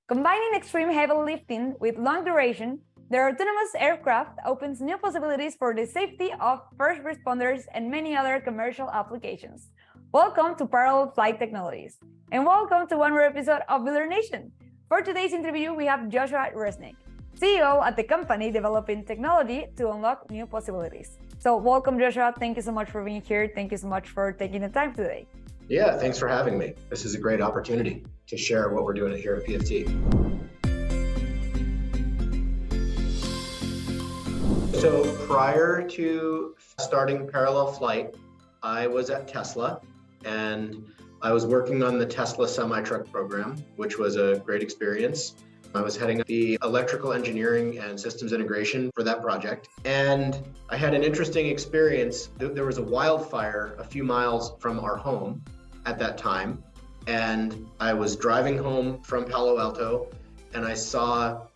Combining extreme heavy lifting with long duration, the autonomous aircraft opens new possibilities for the safety of first responders and many other commercial applications. Welcome to Parallel Flight Technologies, and welcome to one more episode of Builder Nation. For today's interview, we have Joshua Resnick, CEO at the company developing technology to unlock new possibilities. So welcome, Joshua. Thank you so much for being here. Thank you so much for taking the time today. Yeah, thanks for having me. This is a great opportunity to share what we're doing here at PFT. So prior to starting Parallel Flight, I was at Tesla and I was working on the Tesla semi-truck program, which was a great experience. I was heading up the electrical engineering and systems integration for that project. And I had an interesting experience. There was a wildfire a few miles from our home at that time. And I was driving home from Palo Alto and I saw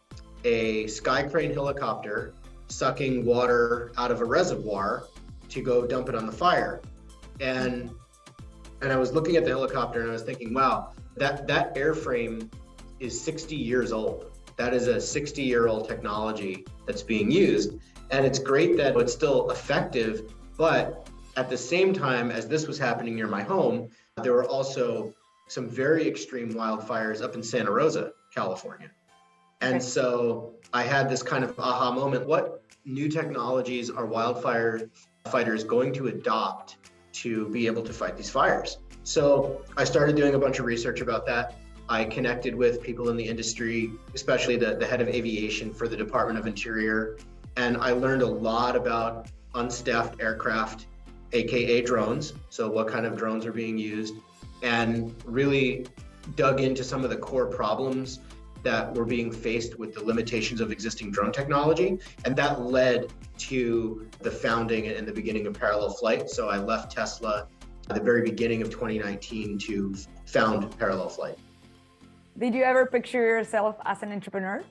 a sky crane helicopter sucking water out of a reservoir to go dump it on the fire. And I was looking at the helicopter and I was thinking, wow, that airframe is 60 years old. That is a 60-year-old technology that's being used. And it's great that it's still effective, but at the same time as this was happening near my home, there were also some very extreme wildfires up in Santa Rosa, California. And so I had this kind of aha moment. What new technologies are wildfire fighters going to adopt to be able to fight these fires? So I started doing a bunch of research about that. I connected with people in the industry, especially the head of aviation for the Department of Interior. And I learned a lot about unstaffed aircraft, AKA drones. So what kind of drones are being used, and really dug into some of the core problems that were being faced with the limitations of existing drone technology. And that led to the founding and the beginning of Parallel Flight. So I left Tesla at the very beginning of 2019 to found Parallel Flight. Did you ever picture yourself as an entrepreneur?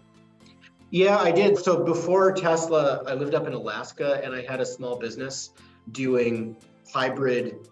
Yeah, I did. So before Tesla, I lived up in Alaska and I had a small business doing hybrid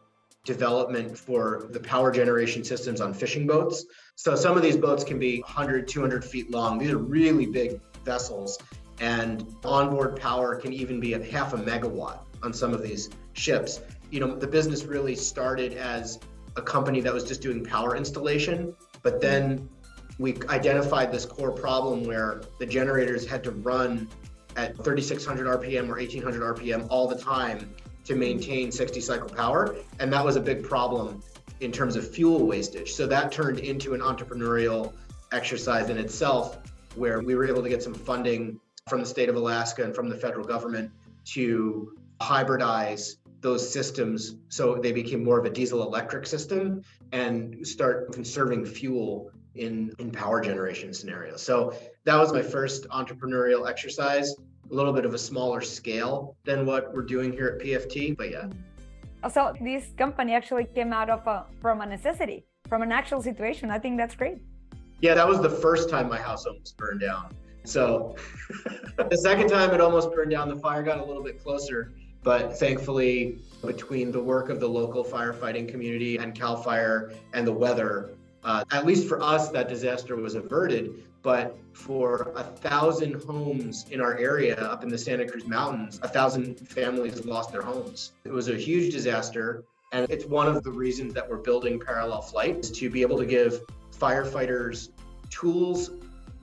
development for the power generation systems on fishing boats. So some of these boats can be 100, 200 feet long. These are really big vessels, and onboard power can even be at half a megawatt on some of these ships. You know, the business really started as a company that was just doing power installation, but then we identified this core problem where the generators had to run at 3,600 RPM or 1,800 RPM all the time to maintain 60 cycle power. And that was a big problem in terms of fuel wastage. So that turned into an entrepreneurial exercise in itself, where we were able to get some funding from the state of Alaska and from the federal government to hybridize those systems so they became more of a diesel electric system and start conserving fuel in power generation scenarios. So that was my first entrepreneurial exercise. A little bit of a smaller scale than what we're doing here at PFT, but yeah. So this company actually came out of from a necessity, from an actual situation. I think that's great. Yeah, that was the first time my house almost burned down. So the second time it almost burned down, the fire got a little bit closer, but thankfully between the work of the local firefighting community and CAL FIRE and the weather, at least for us, that disaster was averted. But for 1,000 homes in our area up in the Santa Cruz Mountains, 1,000 families lost their homes. It was a huge disaster. And it's one of the reasons that we're building Parallel Flight, is to be able to give firefighters tools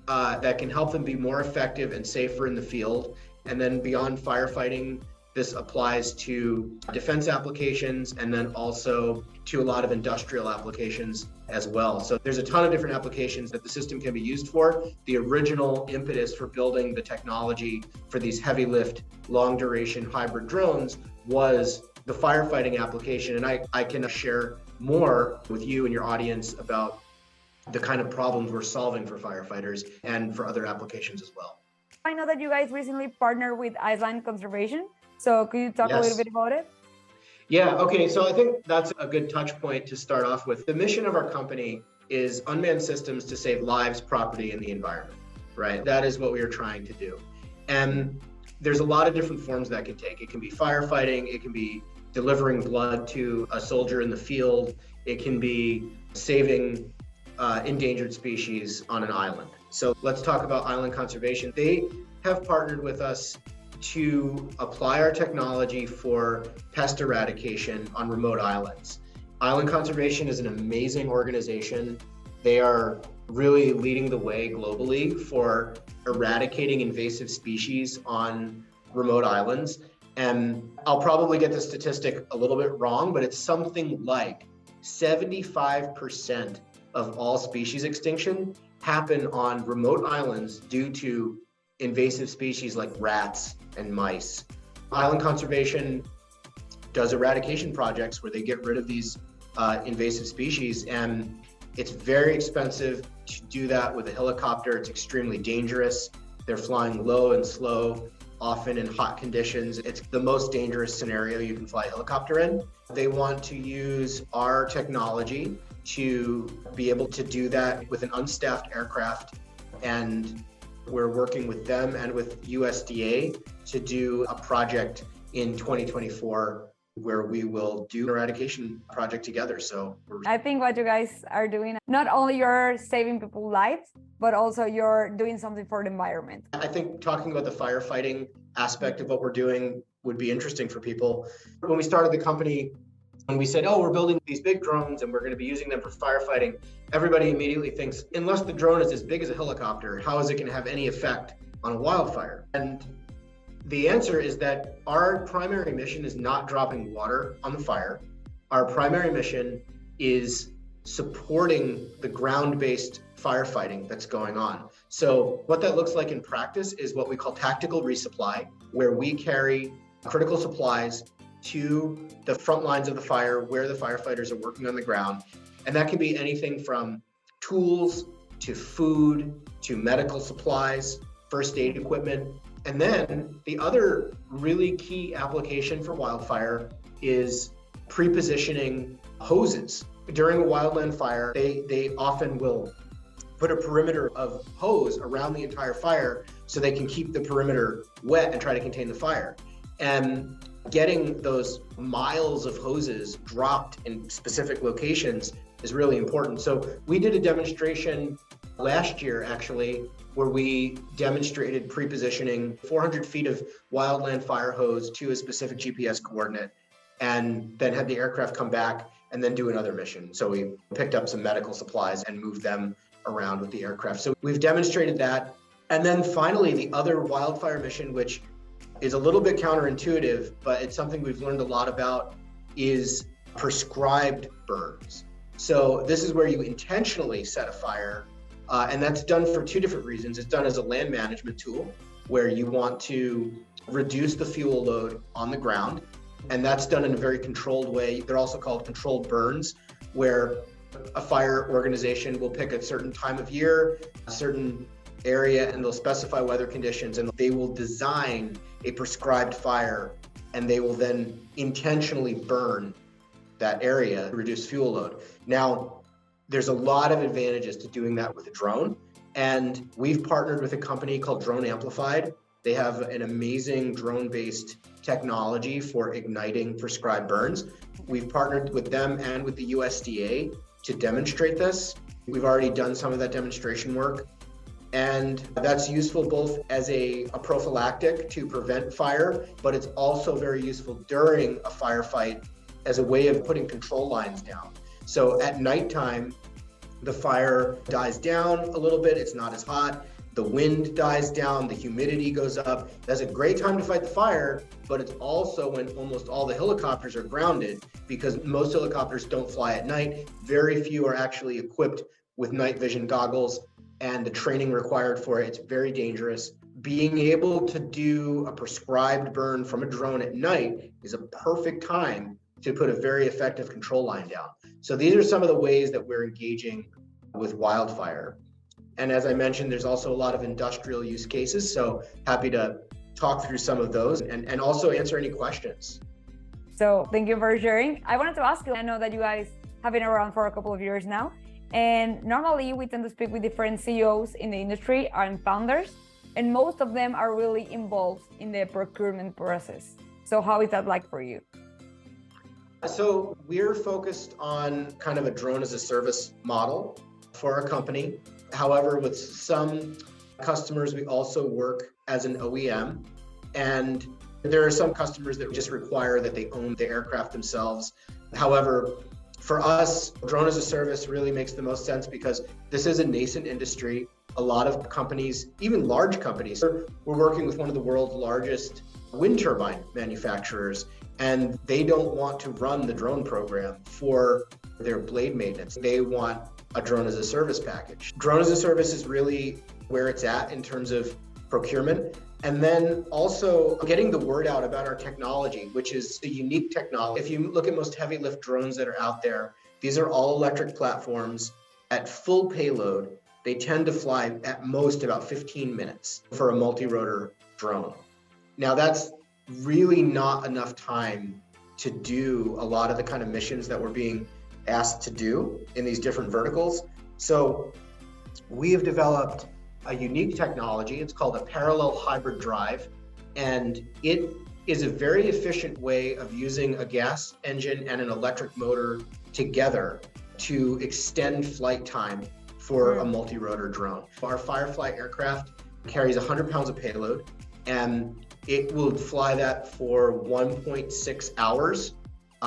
that can help them be more effective and safer in the field. And then beyond firefighting, this applies to defense applications and then also to a lot of industrial applications as well. So there's a ton of different applications that the system can be used for. The original impetus for building the technology for these heavy lift, long duration hybrid drones was the firefighting application. And I can share more with you and your audience about the kind of problems we're solving for firefighters and for other applications as well. I know that you guys recently partnered with Island Conservation. So could you talk a little bit about it? Yeah, okay. So I think that's a good touch point to start off with. The mission of our company is unmanned systems to save lives, property, and the environment, right? That is what we are trying to do. And there's a lot of different forms that can take. It can be firefighting, it can be delivering blood to a soldier in the field, it can be saving endangered species on an island. So let's talk about island conservation. They have partnered with us to apply our technology for pest eradication on remote islands. Island Conservation is an amazing organization. They are really leading the way globally for eradicating invasive species on remote islands. And I'll probably get the statistic a little bit wrong, but it's something like 75% of all species extinction happen on remote islands due to invasive species like rats and mice. Island Conservation does eradication projects where they get rid of these invasive species, and it's very expensive to do that with a helicopter. It's extremely dangerous. They're flying low and slow, often in hot conditions. It's the most dangerous scenario you can fly a helicopter in. They want to use our technology to be able to do that with an unstaffed aircraft, and we're working with them and with USDA to do a project in 2024 where we will do an eradication project together. So I think what you guys are doing, not only you're saving people's lives, but also you're doing something for the environment. I think talking about the firefighting aspect of what we're doing would be interesting for people. When we started the company, when we said, oh, we're building these big drones and we're going to be using them for firefighting, everybody immediately thinks, unless the drone is as big as a helicopter, how is it going to have any effect on a wildfire? And the answer is that our primary mission is not dropping water on the fire. Our primary mission is supporting the ground-based firefighting that's going on. So what that looks like in practice is what we call tactical resupply, where we carry critical supplies to the front lines of the fire where the firefighters are working on the ground. And that can be anything from tools to food to medical supplies, first aid equipment. And then the other really key application for wildfire is pre-positioning hoses. During a wildland fire, they often will put a perimeter of hose around the entire fire so they can keep the perimeter wet and try to contain the fire. And getting those miles of hoses dropped in specific locations is really important. So we did a demonstration last year, actually, where we demonstrated pre-positioning 400 feet of wildland fire hose to a specific GPS coordinate, and then had the aircraft come back and then do another mission. So we picked up some medical supplies and moved them around with the aircraft. So we've demonstrated that. And then finally, the other wildfire mission, which is a little bit counterintuitive, but it's something we've learned a lot about, is prescribed burns. So this is where you intentionally set a fire, and that's done for two different reasons. It's done as a land management tool, where you want to reduce the fuel load on the ground, and that's done in a very controlled way. They're also called controlled burns, where a fire organization will pick a certain time of year, a certain area, and they'll specify weather conditions, and they will design a prescribed fire, and they will then intentionally burn that area to reduce fuel load. Now, there's a lot of advantages to doing that with a drone, and we've partnered with a company called Drone Amplified. They have an amazing drone-based technology for igniting prescribed burns. We've partnered with them and with the USDA to demonstrate this. We've already done some of that demonstration work, and that's useful both as a prophylactic to prevent fire, but it's also very useful during a firefight as a way of putting control lines down. So at nighttime, the fire dies down a little bit, it's not as hot, the wind dies down, the humidity goes up. That's a great time to fight the fire, but it's also when almost all the helicopters are grounded, because most helicopters don't fly at night. Very few are actually equipped with night vision goggles, and the training required for it, it's very dangerous. Being able to do a prescribed burn from a drone at night is a perfect time to put a very effective control line down. So these are some of the ways that we're engaging with wildfire. And as I mentioned, there's also a lot of industrial use cases. So happy to talk through some of those and also answer any questions. So thank you for sharing. I wanted to ask you, I know that you guys have been around for a couple of years now, and normally we tend to speak with different CEOs in the industry and founders, and most of them are really involved in the procurement process. So how is that like for you? So we're focused on kind of a drone as a service model for our company. However, with some customers, we also work as an OEM. And there are some customers that just require that they own the aircraft themselves. However, for us, drone as a service really makes the most sense because this is a nascent industry. A lot of companies, even large companies, we're working with one of the world's largest wind turbine manufacturers, and they don't want to run the drone program for their blade maintenance. They want a drone as a service package. Drone as a service is really where it's at in terms of procurement. And then also getting the word out about our technology, which is a unique technology. If you look at most heavy lift drones that are out there, these are all electric platforms at full payload. They tend to fly at most about 15 minutes for a multi-rotor drone. Now that's really not enough time to do a lot of the kind of missions that we're being asked to do in these different verticals. So we have developed a unique technology. It's called a parallel hybrid drive, and it is a very efficient way of using a gas engine and an electric motor together to extend flight time for a multi-rotor drone. Our Firefly aircraft carries 100 pounds of payload, and it will fly that for 1.6 hours.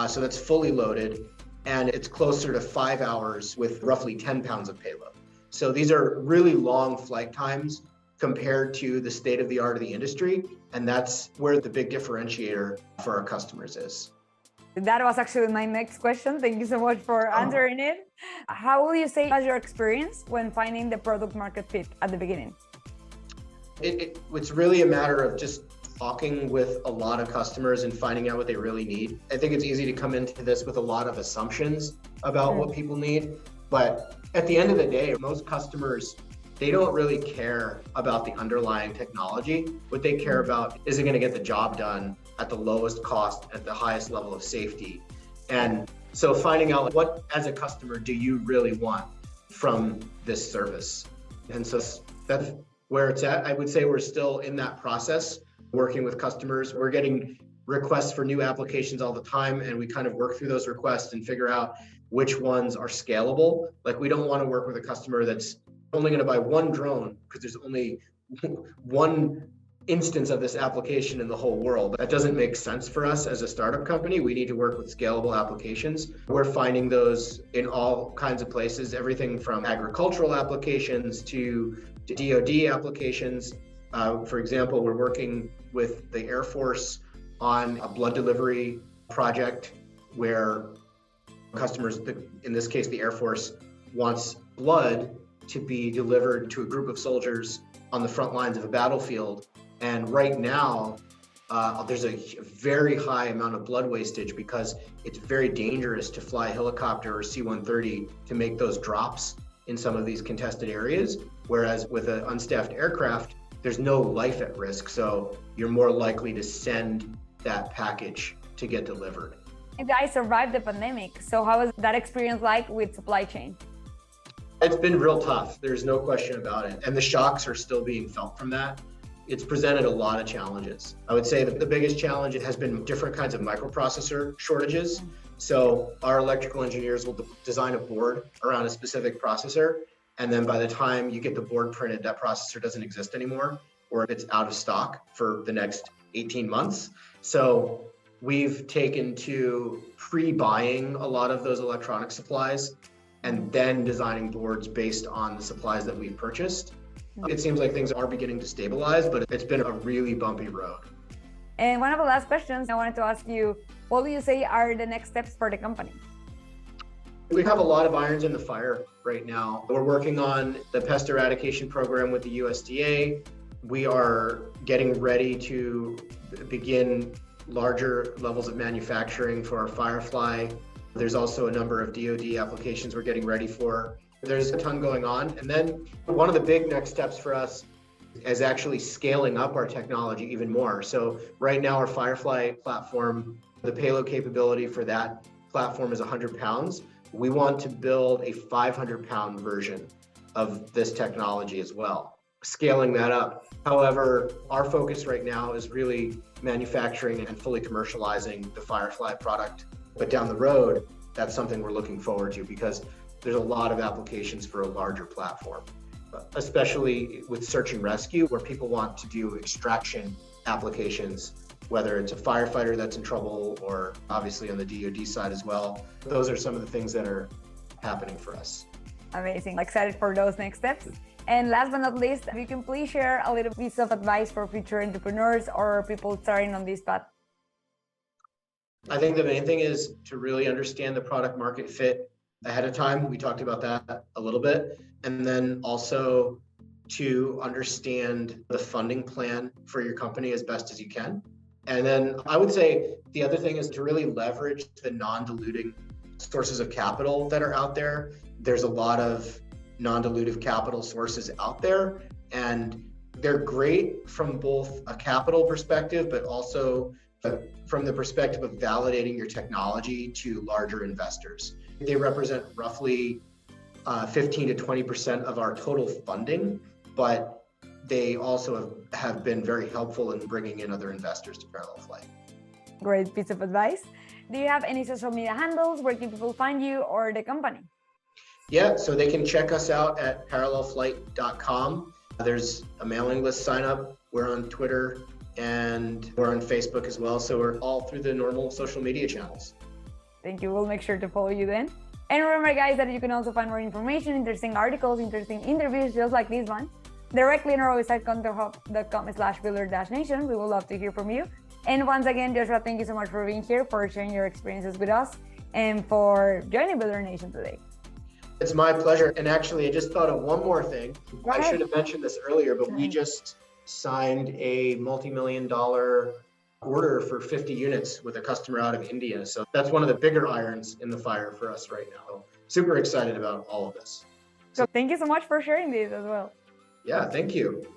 So that's fully loaded, and it's closer to 5 hours with roughly 10 pounds of payload. So these are really long flight times compared to the state of the art of the industry. And that's where the big differentiator for our customers is. That was actually my next question. Thank you so much for answering it. How will you say was your experience when finding the product market fit at the beginning? It's really a matter of just talking with a lot of customers and finding out what they really need. I think it's easy to come into this with a lot of assumptions about what people need. But at the end of the day, most customers, they don't really care about the underlying technology. What they care about is it going to get the job done at the lowest cost, at the highest level of safety. And so finding out what, as a customer, do you really want from this service? And so that's where it's at. I would say we're still in that process, working with customers. We're getting requests for new applications all the time, and we kind of work through those requests and figure out which ones are scalable. Like, we don't want to work with a customer that's only going to buy one drone because there's only one instance of this application in the whole world. That doesn't make sense for us as a startup company. We need to work with scalable applications. We're finding those in all kinds of places, everything from agricultural applications to DoD applications. For example, we're working with the Air Force on a blood delivery project where customers, in this case, the Air Force, wants blood to be delivered to a group of soldiers on the front lines of a battlefield. And right now, there's a very high amount of blood wastage because it's very dangerous to fly a helicopter or C-130 to make those drops in some of these contested areas. Whereas with an unstaffed aircraft, there's no life at risk. So you're more likely to send that package to get delivered. You guys survived the pandemic. So how was that experience like with supply chain? It's been real tough. There's no question about it. And the shocks are still being felt from that. It's presented a lot of challenges. I would say that the biggest challenge has been different kinds of microprocessor shortages. So our electrical engineers will design a board around a specific processor. And then by the time you get the board printed, that processor doesn't exist anymore, or it's out of stock for the next 18 months. So we've taken to pre-buying a lot of those electronic supplies and then designing boards based on the supplies that we've purchased. It seems like things are beginning to stabilize, but it's been a really bumpy road. And one of the last questions I wanted to ask you, what do you say are the next steps for the company? We have a lot of irons in the fire right now. We're working on the pest eradication program with the USDA. We are getting ready to begin larger levels of manufacturing for our Firefly. There's also a number of DoD applications we're getting ready for. There's a ton going on. And then one of the big next steps for us is actually scaling up our technology even more. So right now our Firefly platform, the payload capability for that platform is 100 pounds. We want to build a 500-pound version of this technology as well, scaling that up. However, our focus right now is really manufacturing and fully commercializing the Firefly product. But down the road, that's something we're looking forward to because there's a lot of applications for a larger platform, especially with search and rescue, where people want to do extraction applications, whether it's a firefighter that's in trouble or obviously on the DoD side as well. Those are some of the things that are happening for us. Amazing. Excited for those next steps. And last but not least, if you can please share a little piece of advice for future entrepreneurs or people starting on this path. I think the main thing is to really understand the product market fit ahead of time. We talked about that a little bit. And then also to understand the funding plan for your company as best as you can. And then I would say the other thing is to really leverage the non-diluting sources of capital that are out there. There's a lot of non-dilutive capital sources out there, and they're great from both a capital perspective, but also from the perspective of validating your technology to larger investors. They represent roughly 15 to 20% of our total funding, but they also have been very helpful in bringing in other investors to Parallel Flight. Great piece of advice. Do you have any social media handles? Where can people find you or the company? Yeah, so they can check us out at parallelflight.com. There's a mailing list sign up. We're on Twitter and we're on Facebook as well. So we're all through the normal social media channels. Thank you. We'll make sure to follow you then. And remember, guys, that you can also find more information, interesting articles, interesting interviews just like this one directly on our website, controlhub.com/builder-nation. We would love to hear from you. And once again, Joshua, thank you so much for being here, for sharing your experiences with us, and for joining Builder Nation today. It's my pleasure. And actually, I just thought of one more thing. I should have mentioned this earlier, but we just signed a multi-million-dollar order for 50 units with a customer out of India. So that's one of the bigger irons in the fire for us right now. Super excited about all of this. So thank you so much for sharing this as well. Yeah, thank you.